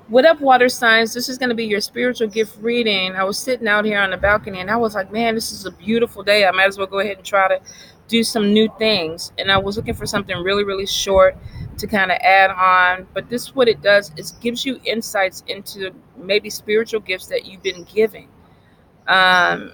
What up, water signs? This is going to be your spiritual gift reading. I was sitting out here on the balcony and I was like, man, this is a beautiful day. I might as well go ahead and try to do some new things. And I was looking for something really, really short to kind of add on. But this, what it does, is gives you insights into maybe spiritual gifts that you've been giving. Um,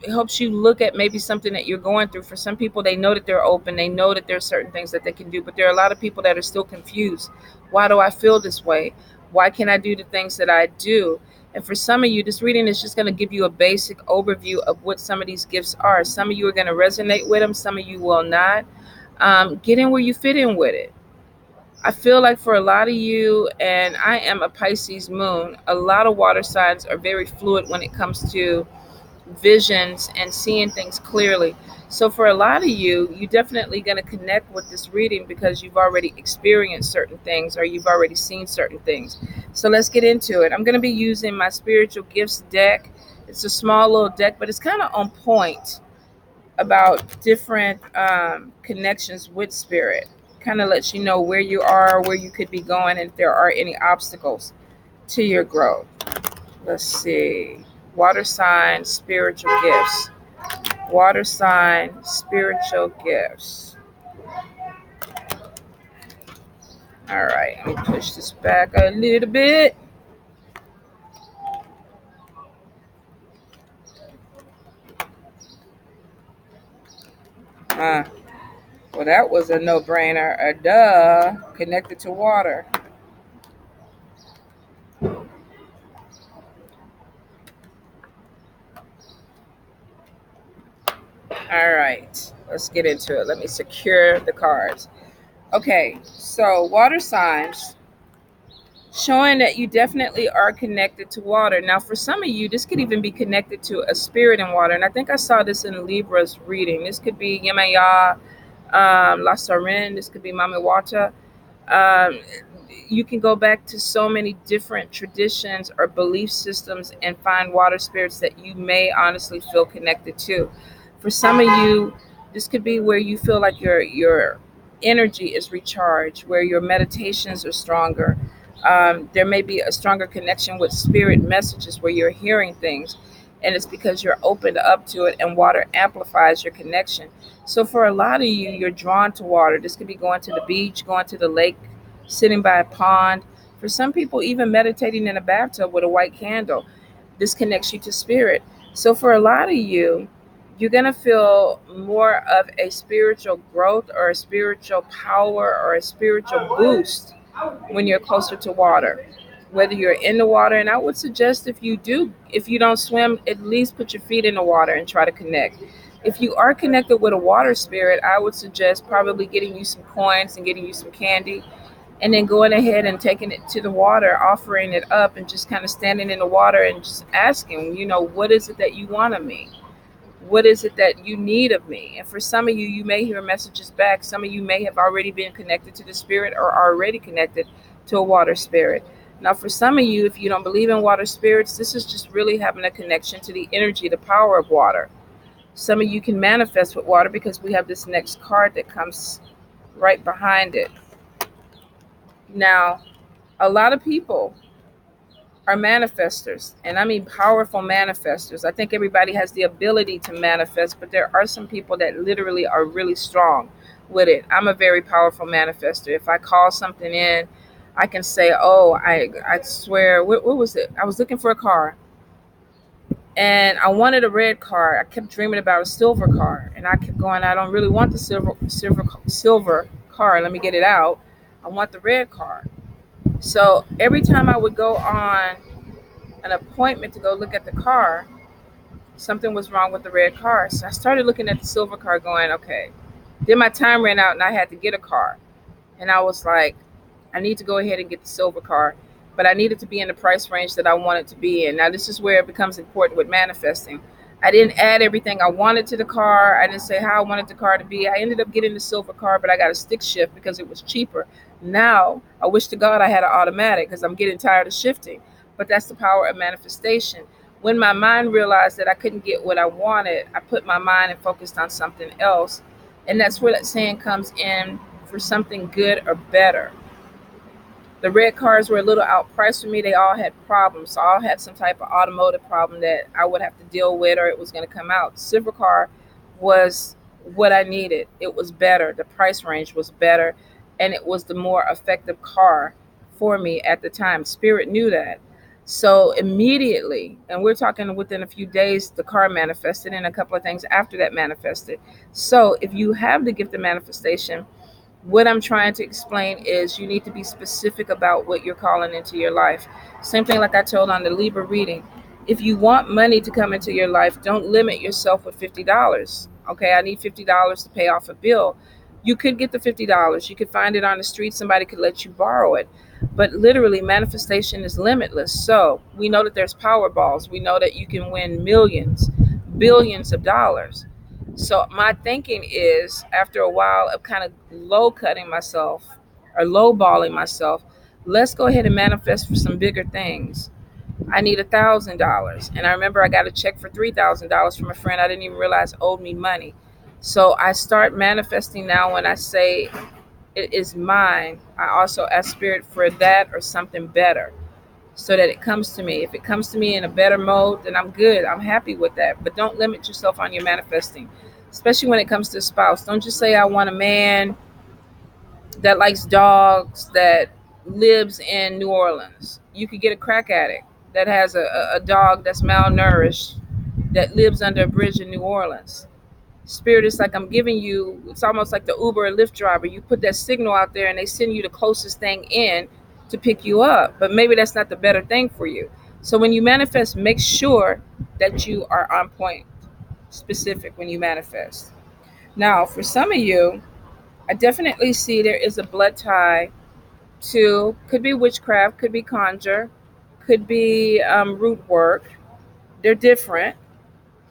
it helps you look at maybe something that you're going through. For some people, they know that they're open, they know that there's certain things that they can do, but there are a lot of people that are still confused. Why do I feel this way? Why can't I do the things that I do? And for some of you, this reading is just going to give you a basic overview of what some of these gifts are. Some of you are going to resonate with them, some of you will not. Get in where you fit in with it. I feel like for a lot of you, and I am a Pisces moon, a lot of water signs are very fluid when it comes to visions and seeing things clearly. So for a lot of you, you're definitely going to connect with this reading because you've already experienced certain things or you've already seen certain things. So let's get into it. I'm going to be using my spiritual gifts deck. It's a small little deck, but it's kind of on point about different connections with spirit. Kind of lets you know where you are, where you could be going, and if there are any obstacles to your growth. Let's see. Water sign, spiritual gifts. Water sign, spiritual gifts. All right, let me push this back a little bit. Uh, well, that was a no-brainer. A duh. Connected to water. All right, let's get into it. Let me secure the cards. Okay, so water signs showing that you definitely are connected to water. Now, for some of you, this could even be connected to a spirit in water. And I think I saw this in Libra's reading. This could be Yemaya, La Sarin. This could be Mami Wata. Um, you can go back to so many different traditions or belief systems and find water spirits that you may honestly feel connected to. For some of you, this could be where you feel like your energy is recharged, where your meditations are stronger. There may be a stronger connection with spirit messages where you're hearing things, and it's because you're opened up to it, and water amplifies your connection. So for a lot of you, you're drawn to water. This could be going to the beach, going to the lake, sitting by a pond. For some people, even meditating in a bathtub with a white candle. This connects you to spirit. So for a lot of you, you're going to feel more of a spiritual growth or a spiritual power or a spiritual boost when you're closer to water, whether you're in the water. And I would suggest, if you don't swim, at least put your feet in the water and try to connect. If you are connected with a water spirit, I would suggest probably getting you some coins and getting you some candy, and then going ahead and taking it to the water, offering it up, and just kind of standing in the water and just asking, what is it that you want of me? What is it that you need of me? And for some of you, you may hear messages back. Some of you may have already been connected to the spirit or already connected to a water spirit. Now, for some of you, if you don't believe in water spirits, this is just really having a connection to the energy, the power of water. Some of you can manifest with water because we have this next card that comes right behind it. Now, a lot of people are manifestors, and I mean powerful manifestors. I think everybody has the ability to manifest, but there are some people that literally are really strong with it. I'm a very powerful manifester. If I call something in, I can say, oh, I swear, what was it? I was looking for a car, and I wanted a red car. I kept dreaming about a silver car, and I kept going, I don't really want the silver car. Let me get it out. I want the red car. So every time I would go on an appointment to go look at the car, something was wrong with the red car. So I started looking at the silver car going, okay. Then my time ran out and I had to get a car. And I was like, I need to go ahead and get the silver car, but I needed to be in the price range that I wanted to be in. Now, this is where it becomes important with manifesting. I didn't add everything I wanted to the car. I didn't say how I wanted the car to be. I ended up getting the silver car, but I got a stick shift because it was cheaper. Now, I wish to God I had an automatic because I'm getting tired of shifting. But that's the power of manifestation. When my mind realized that I couldn't get what I wanted, I put my mind and focused on something else. And that's where that saying comes in, for something good or better. The red cars were a little outpriced for me. They all had problems. So I all had some type of automotive problem that I would have to deal with, or it was going to come out. Silver car was what I needed. It was better. The price range was better, and it was the more effective car for me at the time. Spirit knew that. So immediately, and we're talking within a few days, the car manifested, and a couple of things after that manifested. So if you have the gift of manifestation, what I'm trying to explain is you need to be specific about what you're calling into your life. Same thing like I told on the Libra reading. If you want money to come into your life, don't limit yourself with $50. Okay, I need $50 to pay off a bill. You could get the $50. You could find it on the street. Somebody could let you borrow it. But literally, manifestation is limitless. So we know that there's Powerballs. We know that you can win millions, billions of dollars. So my thinking is, after a while of kind of low cutting myself or low balling myself, let's go ahead and manifest for some bigger things. I need $1,000. And I remember I got a check for $3,000 from a friend I didn't even realize owed me money. So I start manifesting now. When I say it is mine, I also ask spirit for that or something better, so that it comes to me. If it comes to me in a better mode, then I'm good. I'm happy with that. But don't limit yourself on your manifesting, especially when it comes to a spouse. Don't just say, I want a man that likes dogs, that lives in New Orleans. You could get a crack addict that has a dog that's malnourished, that lives under a bridge in New Orleans. Spirit is like, I'm giving you, it's almost like the Uber or Lyft driver. You put that signal out there and they send you the closest thing in to pick you up. But maybe that's not the better thing for you. So when you manifest, make sure that you are on point, specific when you manifest. Now, for some of you, I definitely see there is a blood tie to, could be witchcraft, could be conjure, could be root work. They're different.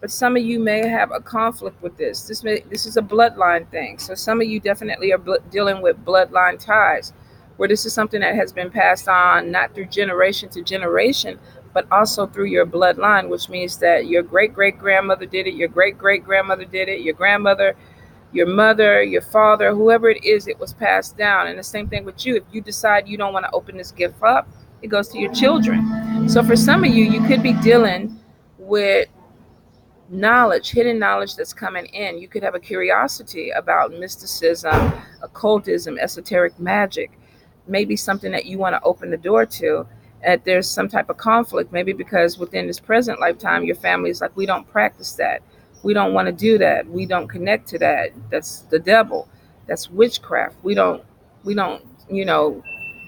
But some of you may have a conflict with this. This is a bloodline thing. So some of you definitely are dealing with bloodline ties, where this is something that has been passed on not through generation to generation, but also through your bloodline, which means that your great great grandmother did it, your great great grandmother did it, your grandmother, your mother, your father, whoever it is, it was passed down. And the same thing with you. If you decide you don't want to open this gift up, it goes to your children. So for some of you, you could be dealing with knowledge, hidden knowledge that's coming in. You could have a curiosity about mysticism, occultism, esoteric magic, maybe something that you want to open the door to. That there's some type of conflict, maybe because within this present lifetime, your family is like, we don't practice that. We don't want to do that. We don't connect to that. That's the devil. That's witchcraft. We don't,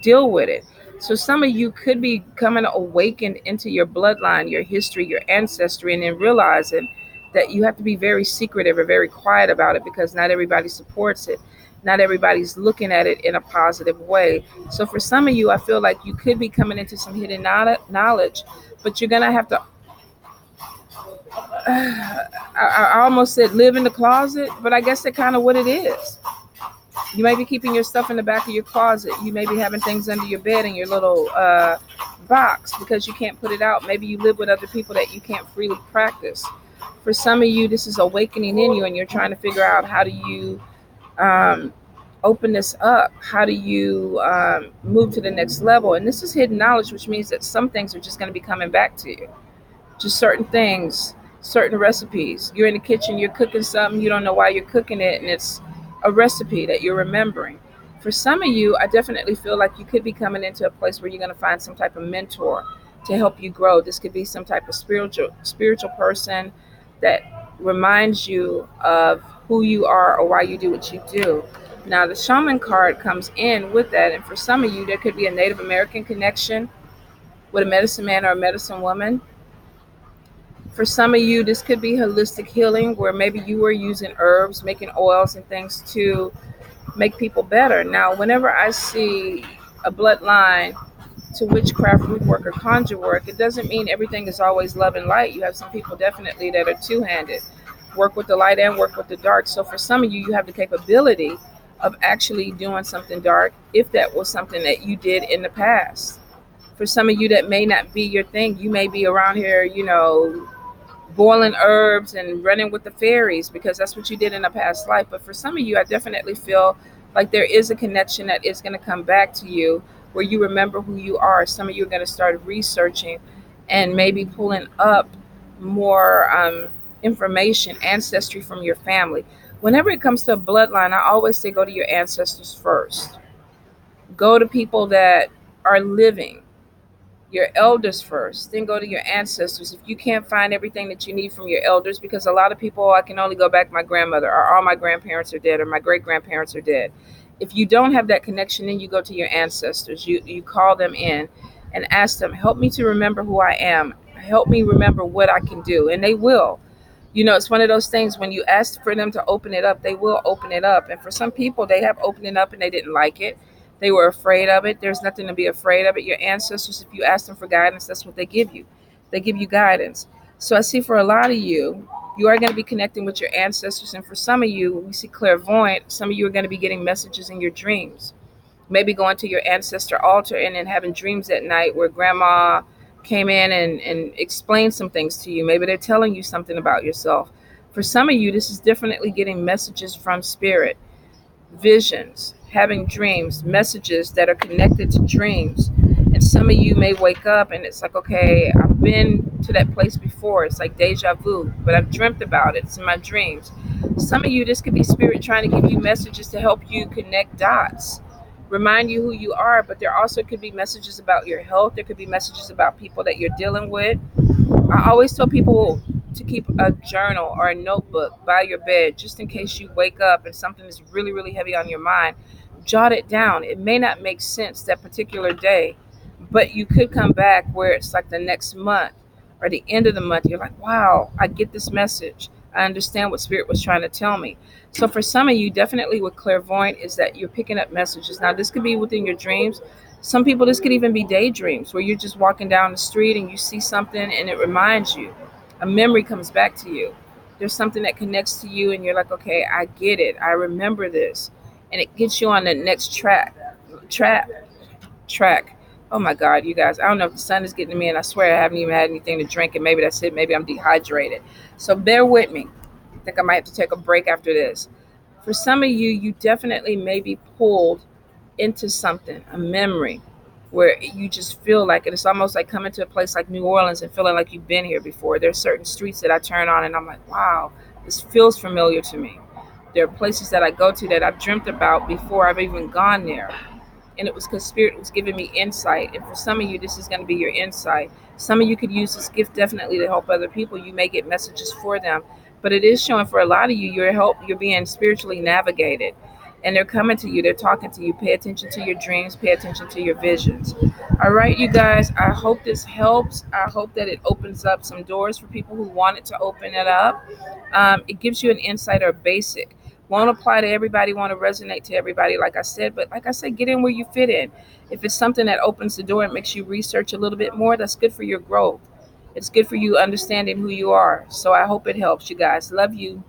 deal with it. So some of you could be coming awakened into your bloodline, your history, your ancestry, and then realizing that you have to be very secretive or very quiet about it, because not everybody supports it. Not everybody's looking at it in a positive way. So for some of you, I feel like you could be coming into some hidden knowledge, but you're going to have to, I almost said live in the closet, but I guess that's kind of what it is. You may be keeping your stuff in the back of your closet. You may be having things under your bed in your little box because you can't put it out. Maybe you live with other people that you can't freely practice. For some of you, this is awakening in you, and you're trying to figure out, how do you open this up? How do you move to the next level? And this is hidden knowledge, which means that some things are just going to be coming back to you. Just certain things, certain recipes. You're in the kitchen, you're cooking something, you don't know why you're cooking it, and it's a recipe that you're remembering. For some of you, I definitely feel like you could be coming into a place where you're going to find some type of mentor to help you grow. This could be some type of spiritual person that reminds you of who you are or why you do what you do. Now, the shaman card comes in with that, and for some of you, there could be a Native American connection with a medicine man or a medicine woman. For some of you, this could be holistic healing, where maybe you were using herbs, making oils and things to make people better. Now, whenever I see a bloodline to witchcraft, root work, or conjure work, it doesn't mean everything is always love and light. You have some people definitely that are two-handed, work with the light and work with the dark. So for some of you, you have the capability of actually doing something dark if that was something that you did in the past. For some of you, that may not be your thing. You may be around here, boiling herbs and running with the fairies because that's what you did in a past life. But for some of you, I definitely feel like there is a connection that is going to come back to you where you remember who you are. Some of you are going to start researching and maybe pulling up more information, ancestry from your family. Whenever it comes to a bloodline, I always say go to your ancestors first. Go to people that are living, your elders first, then go to your ancestors. If you can't find everything that you need from your elders, because a lot of people, I can only go back to my grandmother, or all my grandparents are dead, or my great grandparents are dead. If you don't have that connection, then you go to your ancestors. You call them in and ask them, help me to remember who I am. Help me remember what I can do. And they will. It's one of those things when you ask for them to open it up, they will open it up. And for some people, they have opened it up and they didn't like it. They were afraid of it. There's nothing to be afraid of it. Your ancestors, if you ask them for guidance, that's what they give you. They give you guidance. So I see for a lot of you, you are going to be connecting with your ancestors. And for some of you, we see clairvoyant. Some of you are going to be getting messages in your dreams. Maybe going to your ancestor altar and then having dreams at night where grandma came in and explained some things to you. Maybe they're telling you something about yourself. For some of you, this is definitely getting messages from spirit, visions, having dreams, messages that are connected to dreams. And some of you may wake up and it's like, okay, I've been to that place before. It's like deja vu, but I've dreamt about it. It's in my dreams. Some of you, this could be spirit trying to give you messages to help you connect dots, remind you who you are, but there also could be messages about your health. There could be messages about people that you're dealing with. I always tell people to keep a journal or a notebook by your bed just in case you wake up and something is really, really heavy on your mind. Jot it down. It may not make sense that particular day, but you could come back where it's like the next month or the end of the month. You're like, wow, I get this message. I understand what spirit was trying to tell me. So for some of you, definitely with clairvoyant is that you're picking up messages. Now, this could be within your dreams. Some people, this could even be daydreams where you're just walking down the street and you see something and it reminds you. A memory comes back to you. There's something that connects to you and you're like, okay, I get it. I remember this. And it gets you on the next track. Oh my God, you guys, I don't know if the sun is getting to me and I swear I haven't even had anything to drink and maybe that's it. Maybe I'm dehydrated. So bear with me. I think I might have to take a break after this. For some of you, you definitely may be pulled into something, a memory, where you just feel like it. It's almost like coming to a place like New Orleans and feeling like you've been here before. There's certain streets that I turn on and I'm like, wow, this feels familiar to me. There are places that I go to that I've dreamt about before I've even gone there. And it was because spirit was giving me insight. And for some of you, this is going to be your insight. Some of you could use this gift definitely to help other people. You may get messages for them, but it is showing for a lot of you, you're being spiritually navigated, and they're coming to you. They're talking to you. Pay attention to your dreams. Pay attention to your visions. All right, you guys. I hope this helps. I hope that it opens up some doors for people who want it to open it up. It gives you an insight or basic. Won't apply to everybody, won't resonate to everybody, like I said. But like I said, get in where you fit in. If it's something that opens the door and makes you research a little bit more, that's good for your growth. It's good for you understanding who you are. So I hope it helps you guys. Love you.